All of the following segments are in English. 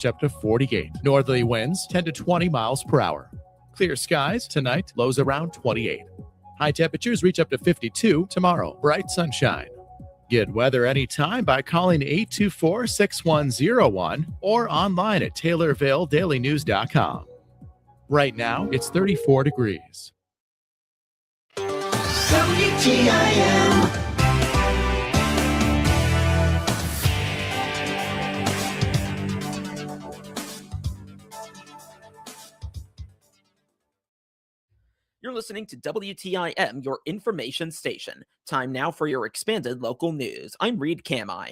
up to 48. Northerly winds 10 to 20 miles per hour. Clear skies tonight, lows around 28. High temperatures reach up to 52 tomorrow. Bright sunshine. Get weather anytime by calling 824-6101 or online at TaylorvilleDailyNews.com. Right now, it's 34 degrees. WTIM. You're listening to WTIM, your information station. Time now for your expanded local news. I'm Reed Kamai.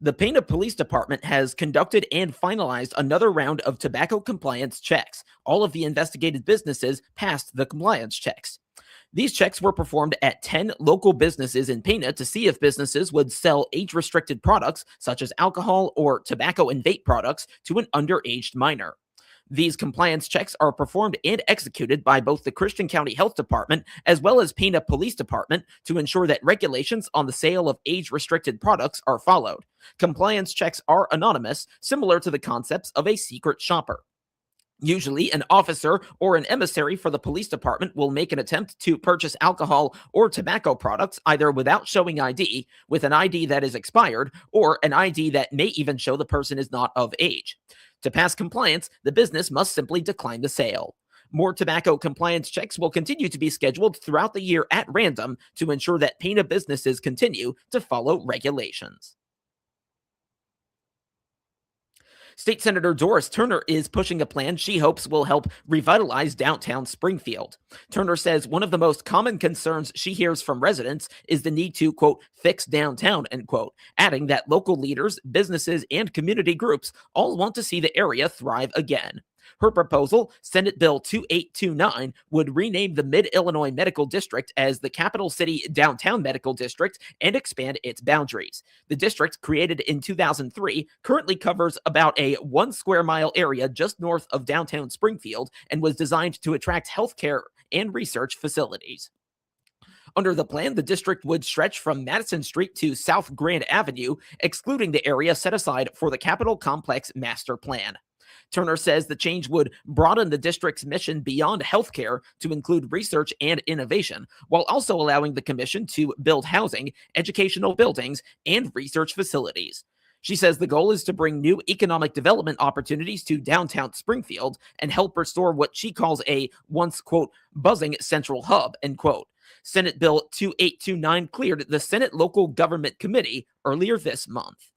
The Pana Police Department has conducted and finalized another round of tobacco compliance checks. All of the investigated businesses passed the compliance checks. These checks were performed at 10 local businesses in Pana to see if businesses would sell age-restricted products such as alcohol or tobacco and vape products to an underaged minor. These compliance checks are performed and executed by both the Christian County Health Department as well as Pana Police Department to ensure that regulations on the sale of age-restricted products are followed. Compliance checks are anonymous, similar to the concepts of a secret shopper. Usually, an officer or an emissary for the police department will make an attempt to purchase alcohol or tobacco products either without showing ID, with an ID that is expired, or an ID that may even show the person is not of age. To pass compliance, the business must simply decline the sale. More tobacco compliance checks will continue to be scheduled throughout the year at random to ensure that Pana businesses continue to follow regulations. State Senator Doris Turner is pushing a plan she hopes will help revitalize downtown Springfield. Turner says one of the most common concerns she hears from residents is the need to, quote, fix downtown, end quote, adding that local leaders, businesses, and community groups all want to see the area thrive again. Her proposal, Senate Bill 2829, would rename the Mid-Illinois Medical District as the Capital City Downtown Medical District and expand its boundaries. The district, created in 2003, currently covers about a 1 square mile area just north of downtown Springfield and was designed to attract healthcare and research facilities. Under the plan, the district would stretch from Madison Street to South Grand Avenue, excluding the area set aside for the Capitol Complex Master Plan. Turner says the change would broaden the district's mission beyond healthcare to include research and innovation, while also allowing the commission to build housing, educational buildings, and research facilities. She says the goal is to bring new economic development opportunities to downtown Springfield and help restore what she calls a once, quote, buzzing central hub, end quote. Senate Bill 2829 cleared the Senate Local Government Committee earlier this month.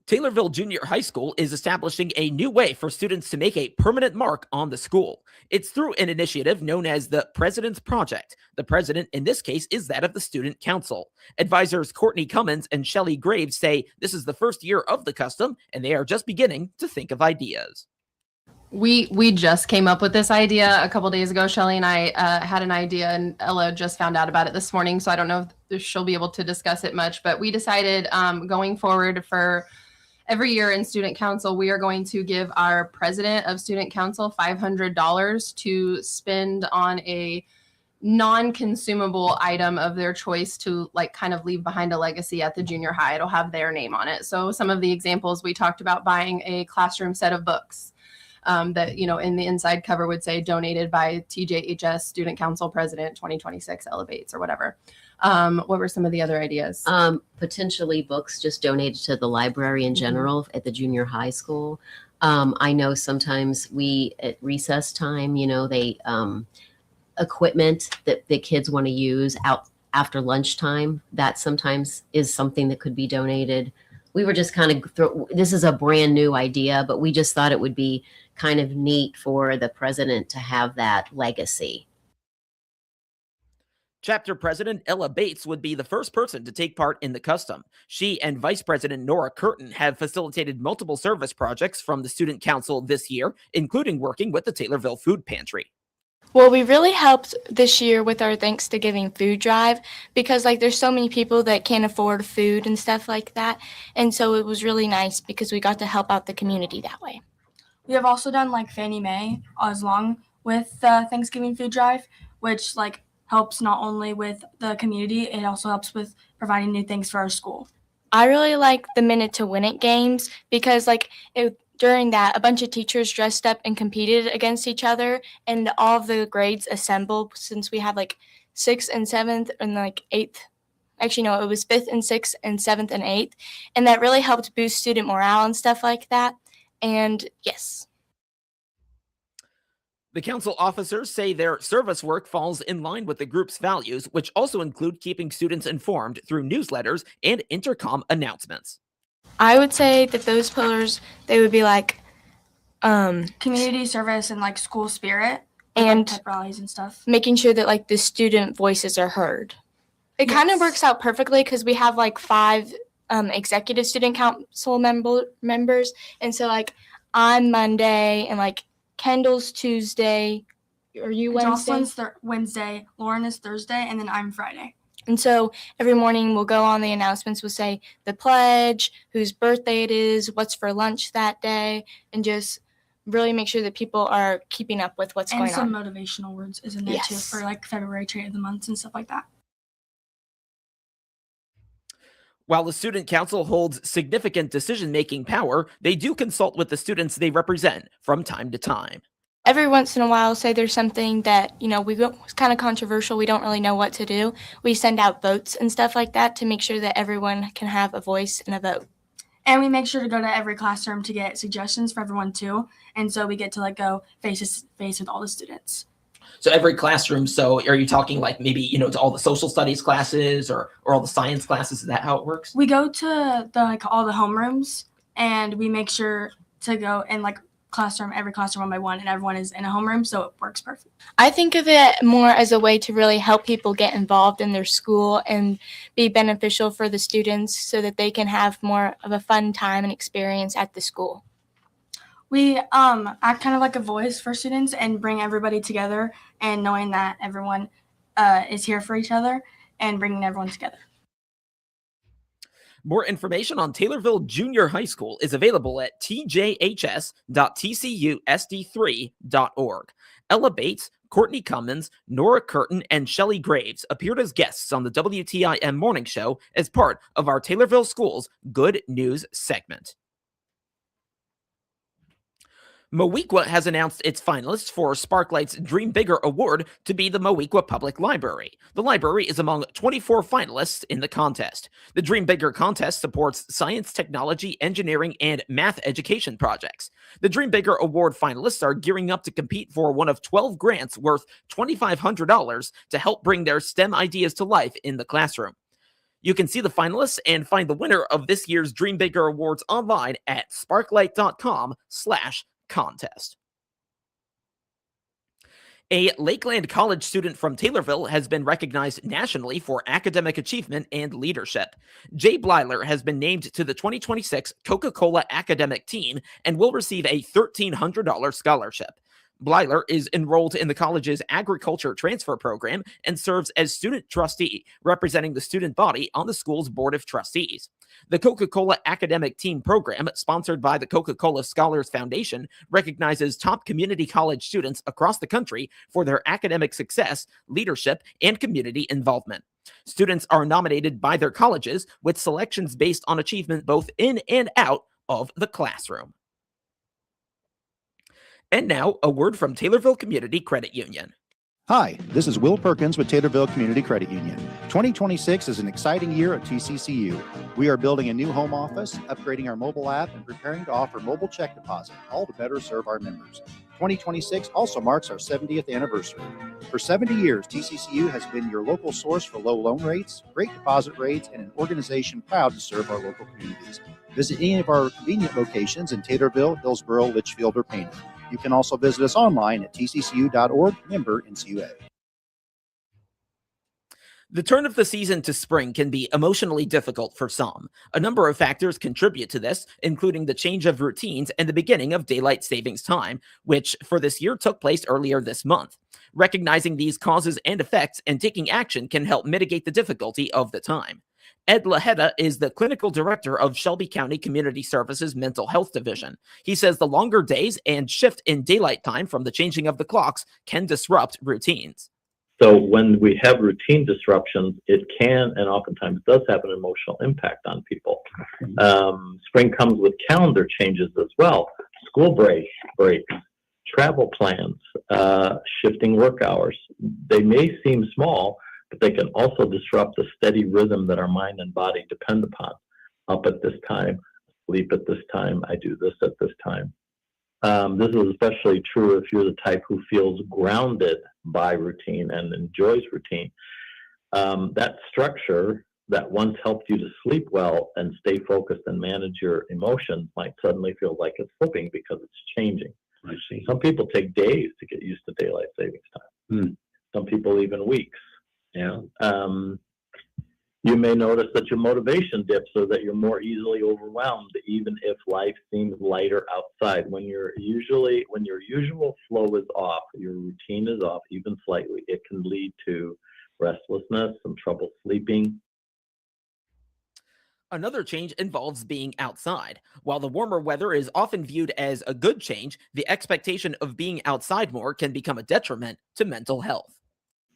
Taylorville Junior High School is establishing a new way for students to make a permanent mark on the school. It's through an initiative known as the President's Project. The president, in this case, is that of the Student Council. Advisors Courtney Cummins and Shelley Graves say this is the first year of the custom, and they are just beginning to think of ideas. We just came up with this idea a couple days ago. Shelley and I had an idea, and Ella just found out about it this morning, so I don't know if she'll be able to discuss it much, but we decided going forward for every year in Student Council, we are going to give our president of Student Council $500 to spend on a non-consumable item of their choice to like kind of leave behind a legacy at the junior high. It'll have their name on it. So some of the examples, we talked about buying a classroom set of books that, you know, in the inside cover would say donated by TJHS Student Council President 2026 Elevates or whatever. What were some of the other ideas? Potentially books just donated to the library in general at the junior high school. I know sometimes at recess time, you know, they equipment that the kids want to use out after lunchtime, that sometimes is something that could be donated. We were just kind of, this is a brand new idea, but we just thought it would be kind of neat for the president to have that legacy. Chapter President Ella Bates would be the first person to take part in the custom. She and Vice President Nora Curtin have facilitated multiple service projects from the Student Council this year, including working with the Taylorville Food Pantry. Well, we really helped this year with our Thanksgiving food drive because there's so many people that can't afford food and stuff like that. And so it was really nice because we got to help out the community that way. We have also done Fannie Mae as long with the Thanksgiving food drive, which helps not only with the community, it also helps with providing new things for our school. I really like the Minute to Win It games because during that, a bunch of teachers dressed up and competed against each other, and all of the grades assembled since we had like 6th and 7th and like 8th. Actually, no, it was 5th and 6th and 7th and 8th. And that really helped boost student morale and stuff like that. And yes. The council officers say their service work falls in line with the group's values, which also include keeping students informed through newsletters and intercom announcements. I would say that those pillars, they would be like community service and like school spirit and pep rallies and stuff. Making sure that like the student voices are heard. It kind of works out perfectly because we have like 5 executive student council members. And so like I'm Monday and like Kendall's Tuesday. Are you Wednesday? Jocelyn's Wednesday, Lauren is Thursday, and then I'm Friday. And so every morning we'll go on the announcements, we'll say the pledge, whose birthday it is, what's for lunch that day, and just really make sure that people are keeping up with what's going on. And some motivational words is in there too for like February trait of the months and stuff like that. While the student council holds significant decision-making power, they do consult with the students they represent from time to time. Every once in a while, say there's something that, it's kind of controversial, we don't really know what to do. We send out votes and stuff like that to make sure that everyone can have a voice and a vote. And we make sure to go to every classroom to get suggestions for everyone too. And so we get to go face to face with all the students. So every classroom, so are you talking like maybe, to all the social studies classes or all the science classes? Is that how it works? We go to all the homerooms and we make sure to go in every classroom one by one, and everyone is in a homeroom, so it works perfect. I think of it more as a way to really help people get involved in their school and be beneficial for the students so that they can have more of a fun time and experience at the school. We act kind of like a voice for students and bring everybody together, and knowing that everyone is here for each other and bringing everyone together. More information on Taylorville Junior High School is available at tjhs.tcusd3.org. Ella Bates, Courtney Cummins, Nora Curtin, and Shelley Graves appeared as guests on the WTIM Morning Show as part of our Taylorville Schools Good News segment. Moweaqua has announced its finalists for Sparklight's Dream Bigger Award to be the Moweaqua Public Library. The library is among 24 finalists in the contest. The Dream Bigger contest supports science, technology, engineering, and math education projects. The Dream Bigger Award finalists are gearing up to compete for one of 12 grants worth $2,500 to help bring their STEM ideas to life in the classroom. You can see the finalists and find the winner of this year's Dream Bigger Awards online at sparklight.com/contest. A Lakeland College student from Taylorville has been recognized nationally for academic achievement and leadership. Jay Blyler has been named to the 2026 Coca-Cola Academic Team and will receive a $1,300 scholarship. Blyler is enrolled in the college's agriculture transfer program and serves as student trustee, representing the student body on the school's board of trustees. The Coca-Cola Academic Team program, sponsored by the Coca-Cola Scholars Foundation, recognizes top community college students across the country for their academic success, leadership, and community involvement. Students are nominated by their colleges, with selections based on achievement both in and out of the classroom. And now, a word from Taylorville Community Credit Union. Hi, this is Will Perkins with Taylorville Community Credit Union. 2026 is an exciting year at TCCU. We are building a new home office, upgrading our mobile app, and preparing to offer mobile check deposit, all to better serve our members. 2026 also marks our 70th anniversary. For 70 years, TCCU has been your local source for low loan rates, great deposit rates, and an organization proud to serve our local communities. Visit any of our convenient locations in Taylorville, Hillsboro, Litchfield, or Painter. You can also visit us online at tccu.org, member NCUA. The turn of the season to spring can be emotionally difficult for some. A number of factors contribute to this, including the change of routines and the beginning of daylight savings time, which for this year took place earlier this month. Recognizing these causes and effects and taking action can help mitigate the difficulty of the time. Ed Laheda is the clinical director of Shelby County Community Services Mental Health Division. He says the longer days and shift in daylight time from the changing of the clocks can disrupt routines. So when we have routine disruptions, it can and oftentimes does have an emotional impact on people. Spring comes with calendar changes as well. School breaks, travel plans, shifting work hours. They may seem small, but they can also disrupt the steady rhythm that our mind and body depend upon. Up at this time, sleep at this time, I do this at this time. This is especially true if you're the type who feels grounded by routine and enjoys routine. That structure that once helped you to sleep well and stay focused and manage your emotions might suddenly feel like it's slipping because it's changing. I see. Some people take days to get used to daylight savings time. Some people even weeks. Yeah. You may notice that your motivation dips or that you're more easily overwhelmed, even if life seems lighter outside. When your usual flow is off, your routine is off, even slightly, it can lead to restlessness, some trouble sleeping. Another change involves being outside. While the warmer weather is often viewed as a good change, the expectation of being outside more can become a detriment to mental health.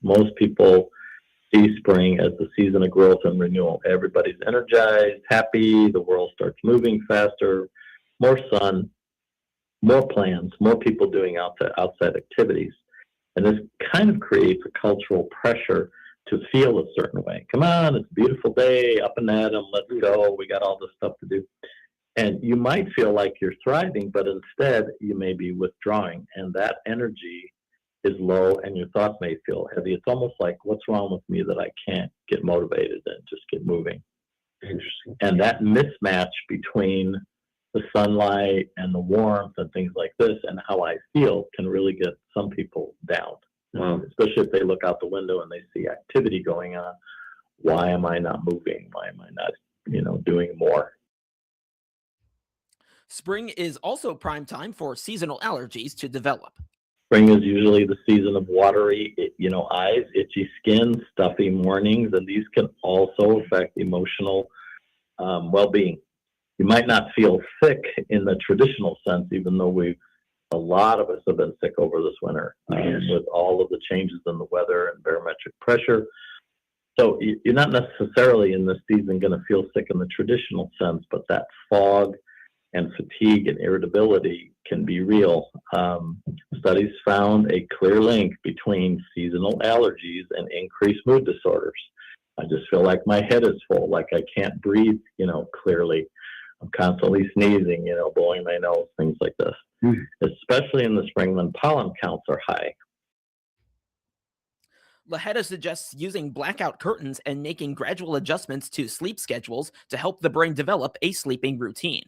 Most people see spring as the season of growth and renewal. Everybody's energized, happy, the world starts moving faster, more sun, more plans, more people doing outside activities. And this kind of creates a cultural pressure to feel a certain way. Come on, it's a beautiful day, up and at 'em, let's go, we got all this stuff to do. And you might feel like you're thriving, but instead you may be withdrawing, and that energy is low and your thoughts may feel heavy. It's almost like, what's wrong with me that I can't get motivated and just get moving? Interesting. And that mismatch between the sunlight and the warmth and things like this and how I feel can really get some people down. Wow. Especially if they look out the window and they see activity going on. Why am I not moving? Why am I not, doing more? Spring is also prime time for seasonal allergies to develop. Spring is usually the season of watery, eyes, itchy skin, stuffy mornings, and these can also affect emotional well-being. You might not feel sick in the traditional sense, even though a lot of us have been sick over this winter with all of the changes in the weather and barometric pressure. So you're not necessarily in this season going to feel sick in the traditional sense, but that fog and fatigue and irritability can be real. Studies found a clear link between seasonal allergies and increased mood disorders. I just feel like my head is full, like I can't breathe, clearly. I'm constantly sneezing, blowing my nose, things like this. Especially in the spring when pollen counts are high. Laheta suggests using blackout curtains and making gradual adjustments to sleep schedules to help the brain develop a sleeping routine.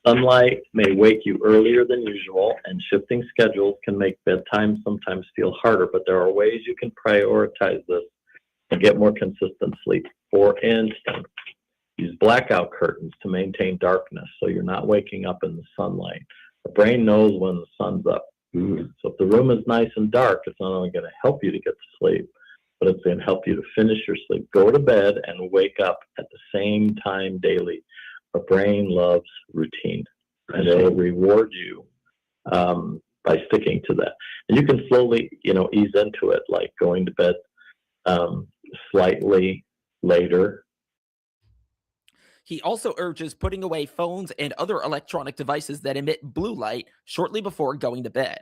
Sunlight may wake you earlier than usual, and shifting schedules can make bedtime sometimes feel harder, but there are ways you can prioritize this and get more consistent sleep. For instance, use blackout curtains to maintain darkness so you're not waking up in the sunlight. The brain knows when the sun's up. So if the room is nice and dark, it's not only going to help you to get to sleep, but it's going to help you to finish your sleep. Go to bed and wake up at the same time daily. Our brain loves routine, and it'll reward you by sticking to that. And you can slowly, ease into it, like going to bed slightly later. He also urges putting away phones and other electronic devices that emit blue light shortly before going to bed.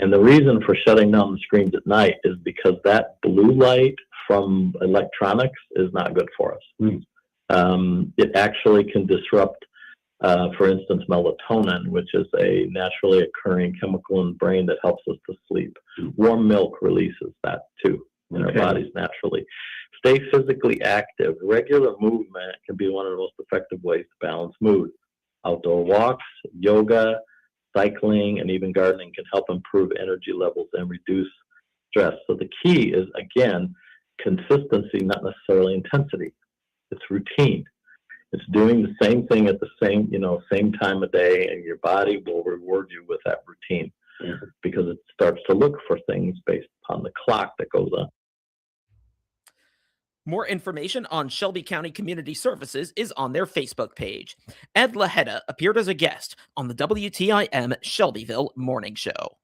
And the reason for shutting down the screens at night is because that blue light from electronics is not good for us. It actually can disrupt, for instance, melatonin, which is a naturally occurring chemical in the brain that helps us to sleep. Warm milk releases that too in our bodies naturally. Stay physically active. Regular movement can be one of the most effective ways to balance mood. Outdoor walks, yoga, cycling, and even gardening can help improve energy levels and reduce stress. So the key is, again, consistency, not necessarily intensity. It's routine. It's doing the same thing at the same time of day, and your body will reward you with that routine because it starts to look for things based upon the clock that goes on. More information on Shelby County Community Services is on their Facebook page. Ed Laheta appeared as a guest on the WTIM Shelbyville Morning Show.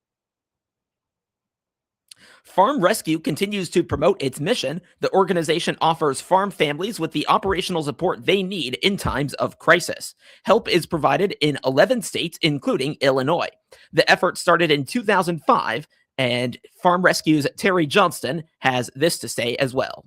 Farm Rescue continues to promote its mission. The organization offers farm families with the operational support they need in times of crisis. Help is provided in 11 states, including Illinois. The effort started in 2005, and Farm Rescue's Terry Johnston has this to say as well.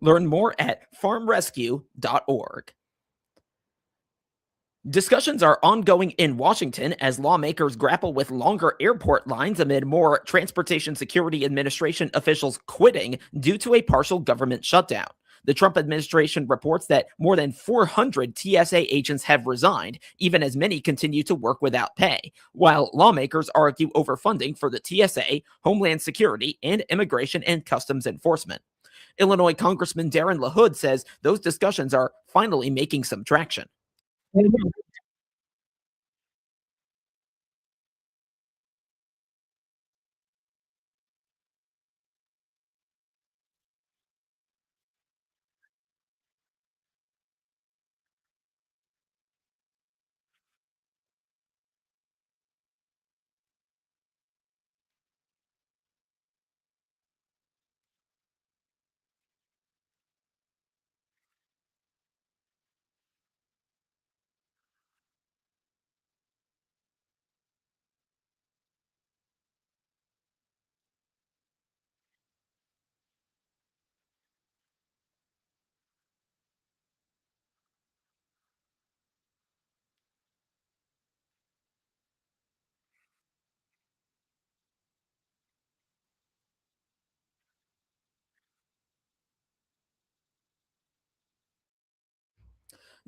Learn more at farmrescue.org. Discussions are ongoing in Washington as lawmakers grapple with longer airport lines amid more Transportation Security Administration officials quitting due to a partial government shutdown. The Trump administration reports that more than 400 TSA agents have resigned, even as many continue to work without pay, while lawmakers argue over funding for the TSA, Homeland Security, and Immigration and Customs Enforcement. Illinois Congressman Darren LaHood says those discussions are finally making some traction.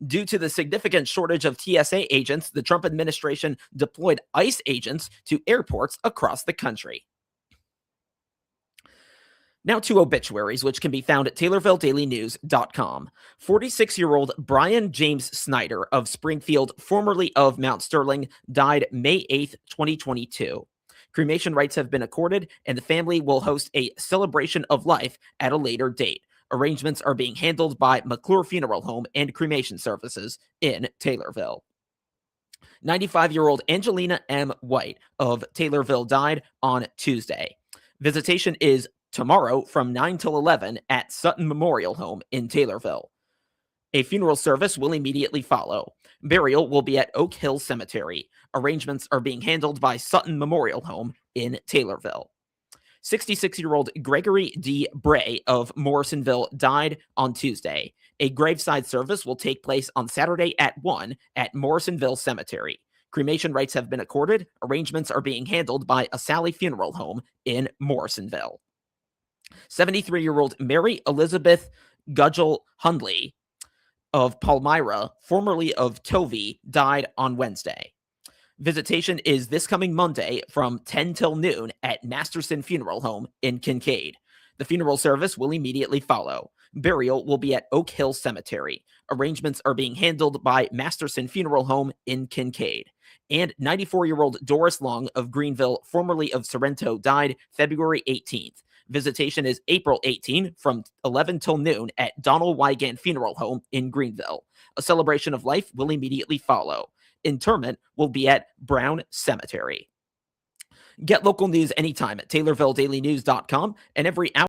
Due to the significant shortage of TSA agents, the Trump administration deployed ICE agents to airports across the country. Now to obituaries, which can be found at TaylorvilleDailyNews.com. 46-year-old Brian James Snyder of Springfield, formerly of Mount Sterling, died May 8th, 2022. Cremation rights have been accorded, and the family will host a celebration of life at a later date. Arrangements are being handled by McClure Funeral Home and Cremation Services in Taylorville. 95-year-old Angelina M. White of Taylorville died on Tuesday. Visitation is tomorrow from 9 till 11 at Sutton Memorial Home in Taylorville. A funeral service will immediately follow. Burial will be at Oak Hill Cemetery. Arrangements are being handled by Sutton Memorial Home in Taylorville. 66-year-old Gregory D. Bray of Morrisonville died on Tuesday. A graveside service will take place on Saturday at 1 at Morrisonville Cemetery. Cremation rights have been accorded. Arrangements are being handled by a Sally Funeral Home in Morrisonville. 73-year-old Mary Elizabeth Gudgel Hundley of Palmyra, formerly of Tovey, died on Wednesday. Visitation is this coming Monday from 10 till noon at Masterson Funeral Home in Kincaid. The funeral service will immediately follow. Burial will be at Oak Hill Cemetery. Arrangements are being handled by Masterson Funeral Home in Kincaid. And 94-year-old Doris Long of Greenville, formerly of Sorrento, died February 18th. Visitation is April 18 from 11 till noon at Donald Wygant Funeral Home in Greenville. A celebration of life will immediately follow. Interment will be at Brown Cemetery. Get local news anytime at TaylorvilleDailyNews.com and every hour.